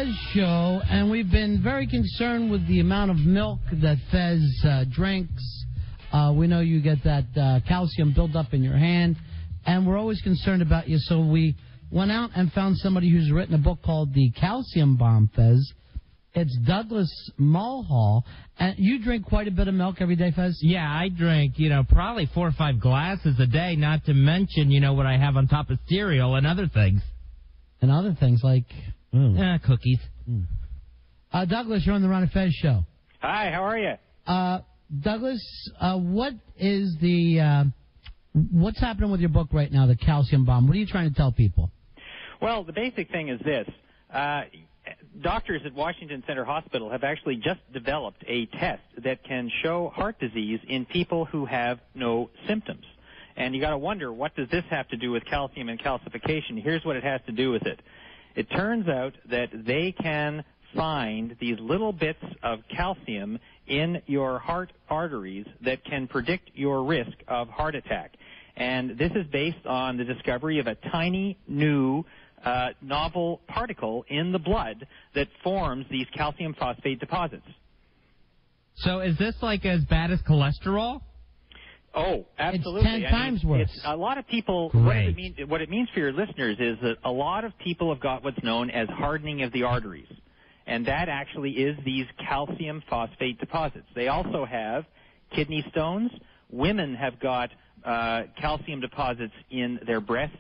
Fez show, and we've been very concerned with the amount of milk that Fez drinks. We know you get that calcium built up in your hand, and we're always concerned about you. So we went out and found somebody who's written a book called The Calcium Bomb, Fez. It's Douglas Mulhall. And you drink quite a bit of milk every day, Fez? Yeah, I drink, probably 4 or 5 glasses a day, not to mention, what I have on top of cereal and other things. And other things like... cookies. Douglas, you're on the Ron and Fez show. Hi, how are you? Douglas, what is what's happening with your book right now, The Calcium Bomb? What are you trying to tell people? Well, the basic thing is this. Doctors at Washington Center Hospital have actually just developed a test that can show heart disease in people who have no symptoms. And you got to wonder, what does this have to do with calcium and calcification? Here's what it has to do with it. It turns out that they can find these little bits of calcium in your heart arteries that can predict your risk of heart attack. And this is based on the discovery of a tiny new novel particle in the blood that forms these calcium phosphate deposits. So is this like as bad as cholesterol? Oh, absolutely. It's 10 times worse. It's a lot of people, Great. what it means for your listeners is that a lot of people have got what's known as hardening of the arteries. And that actually is these calcium phosphate deposits. They also have kidney stones. Women have got calcium deposits in their breasts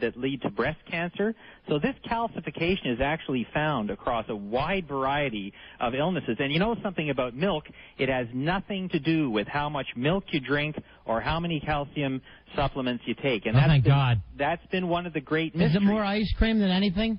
that lead to breast cancer. So this calcification is actually found across a wide variety of illnesses. And you know something about milk, it has nothing to do with how much milk you drink or how many calcium supplements you take. And thank God. That's been one of the great mysteries. Is it more ice cream than anything?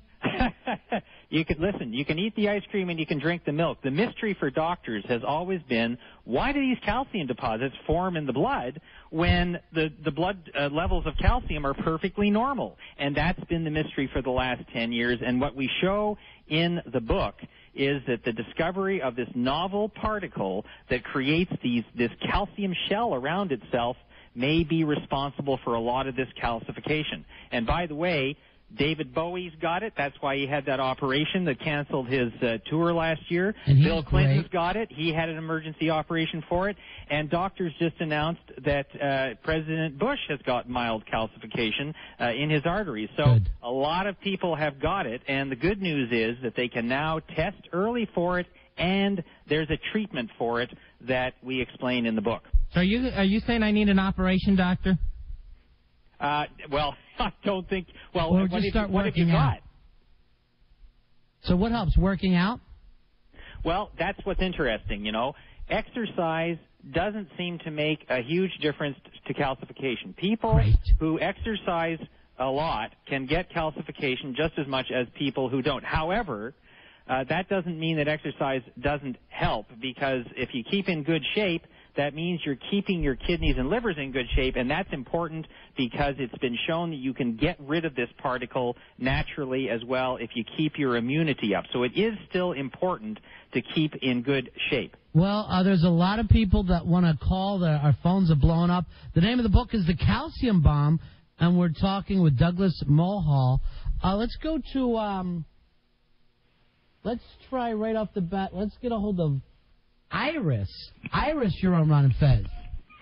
You can eat the ice cream and you can drink the milk. The mystery for doctors has always been, why do these calcium deposits form in the blood when the blood levels of calcium are perfectly normal? And that's been the mystery for the last 10 years. And what we show in the book is that the discovery of this novel particle that creates this calcium shell around itself may be responsible for a lot of this calcification. And by the way, David Bowie's got it. That's why he had that operation that canceled his tour last year. Bill Clinton's got it. He had an emergency operation for it. And doctors just announced that President Bush has got mild calcification in his arteries. So a lot of people have got it. And the good news is that they can now test early for it, and there's a treatment for it that we explain in the book. So are you saying I need an operation, doctor? Well, I don't think. Well, or what just start have you working got? out. So what helps? Working out? Well, that's what's interesting. Exercise doesn't seem to make a huge difference to calcification. People who exercise a lot can get calcification just as much as people who don't. However, that doesn't mean that exercise doesn't help, because if you keep in good shape, that means you're keeping your kidneys and livers in good shape, and that's important because it's been shown that you can get rid of this particle naturally as well if you keep your immunity up. So it is still important to keep in good shape. Well, there's a lot of people that want to call. Our phones are blowing up. The name of the book is The Calcium Bomb, and we're talking with Douglas Mulhall. Let's go to, let's try right off the bat. Let's get a hold of Iris. Iris, you're on Ron and Fez.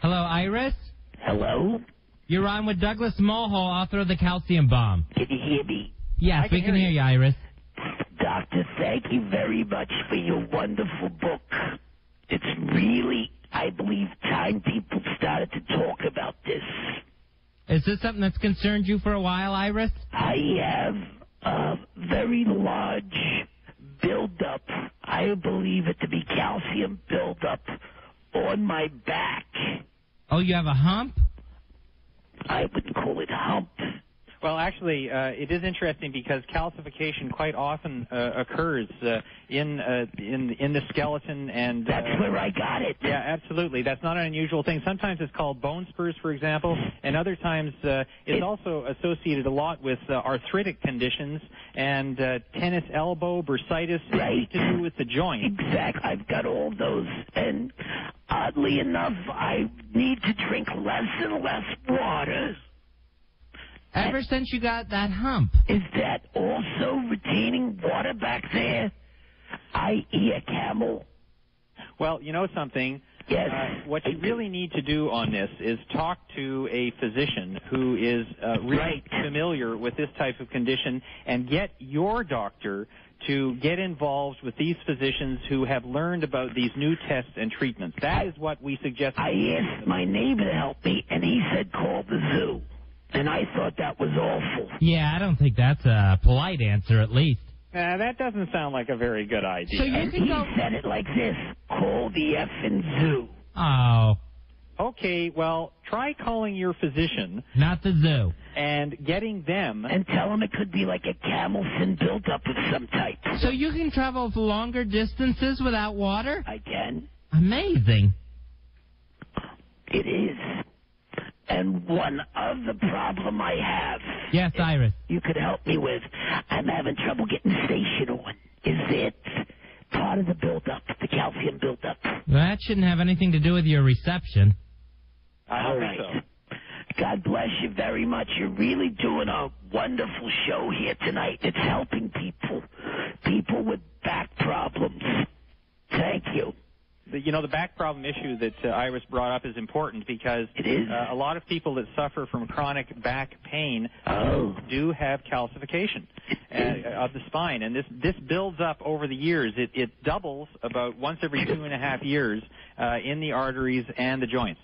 Hello, Iris? Hello? You're on with Douglas Mulhall, author of The Calcium Bomb. Can you hear me? Yes, we can hear you, Iris. Doctor, thank you very much for your wonderful book. It's really, I believe, time people started to talk about this. Is this something that's concerned you for a while, Iris? I have a very large buildup. I believe it to be calcium buildup on my back. Oh, you have a hump? I wouldn't call it hump. Well, actually, it is interesting because calcification quite often occurs in the skeleton, and that's where I got it. Yeah, absolutely. That's not an unusual thing. Sometimes it's called bone spurs, for example, and other times it's also associated a lot with arthritic conditions and tennis elbow, bursitis, right, to do with the joint. Exactly. I've got all those, and oddly enough, I need to drink less and less water. Ever since you got that hump. Is that also retaining water back there, i.e. a camel? Well, you know something? Yes. What you really need to do on this is talk to a physician who is really familiar with this type of condition and get your doctor to get involved with these physicians who have learned about these new tests and treatments. That is what we suggest. I asked my neighbor to help me, and he said call the zoo. And I thought that was awful. Yeah, I don't think that's a polite answer, at least. That doesn't sound like a very good idea. So you And can he go... said it like this, call the effing zoo. Oh, Okay, well, try calling your physician not the zoo. and getting them. And tell him it could be like a camel fin buildup of some type. So you can travel longer distances without water? I can. Amazing. It is. And one other problem I have. Yes, Iris. You could help me with. I'm having trouble getting station on. Is it part of the buildup, the calcium buildup? That shouldn't have anything to do with your reception. I All don't right. think so. God bless you very much. You're really doing a wonderful show here tonight. It's helping people with back problems. Thank you. The back problem issue that Iris brought up is important because It is. a lot of people that suffer from chronic back pain do have calcification of the spine, and this builds up over the years. It doubles about once every 2.5 years in the arteries and the joints.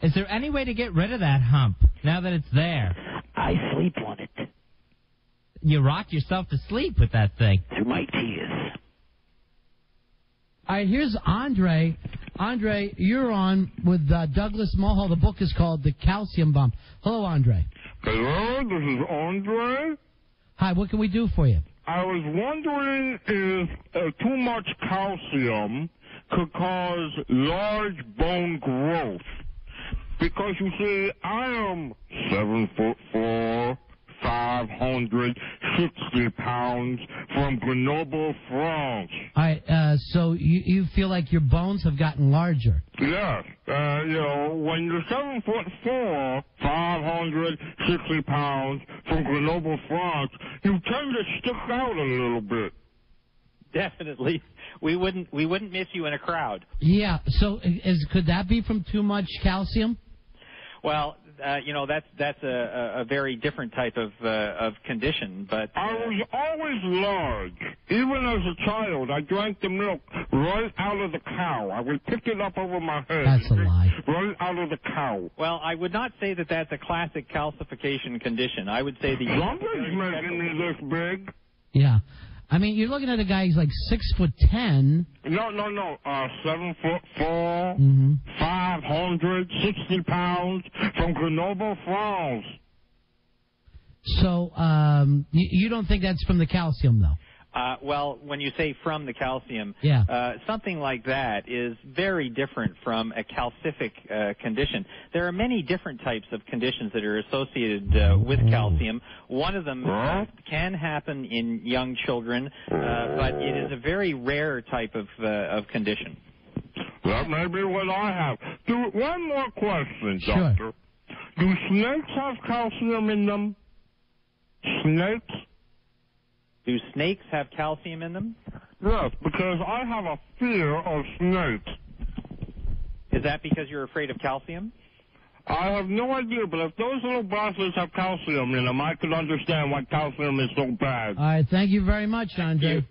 Is there any way to get rid of that hump now that it's there? I sleep on it You rock yourself to sleep with that thing. through my tears. All right, here's Andre. Andre, you're on with Douglas Mulhall. The book is called The Calcium Bomb. Hello, Andre. Hello, this is Andre. Hi, what can we do for you? I was wondering if too much calcium could cause large bone growth. Because you see, I am 7'4", 560 pounds from Grenoble, France. All right, so you feel like your bones have gotten larger. Yes, when you're 7'4", 560 pounds from Grenoble, France, you tend to stick out a little bit. Definitely, we wouldn't miss you in a crowd. Yeah, so could that be from too much calcium? Well, that's a very different type of condition. But I was always large. Even as a child, I drank the milk right out of the cow. I would pick it up over my head. That's a lie. Right out of the cow. well, I would not say that that's a classic calcification condition. I would say the Somebody's making me this big. Yeah. I mean, you're looking at a guy who's like 6'10". No. 7'4", Mm-hmm. 560 pounds from Grenoble, France. So you don't think that's from the calcium, though? Well, when you say from the calcium, Yeah. something like that is very different from a calcific condition. There are many different types of conditions that are associated with calcium. One of them can happen in young children, but it is a very rare type of condition. That may be what I have. One more question, Sure. Doctor. Do snakes have calcium in them? Snakes? Do snakes have calcium in them? Yes, because I have a fear of snakes. Is that because you're afraid of calcium? I have no idea, but if those little bastards have calcium in them, I could understand why calcium is so bad. All right, thank you very much, Andre.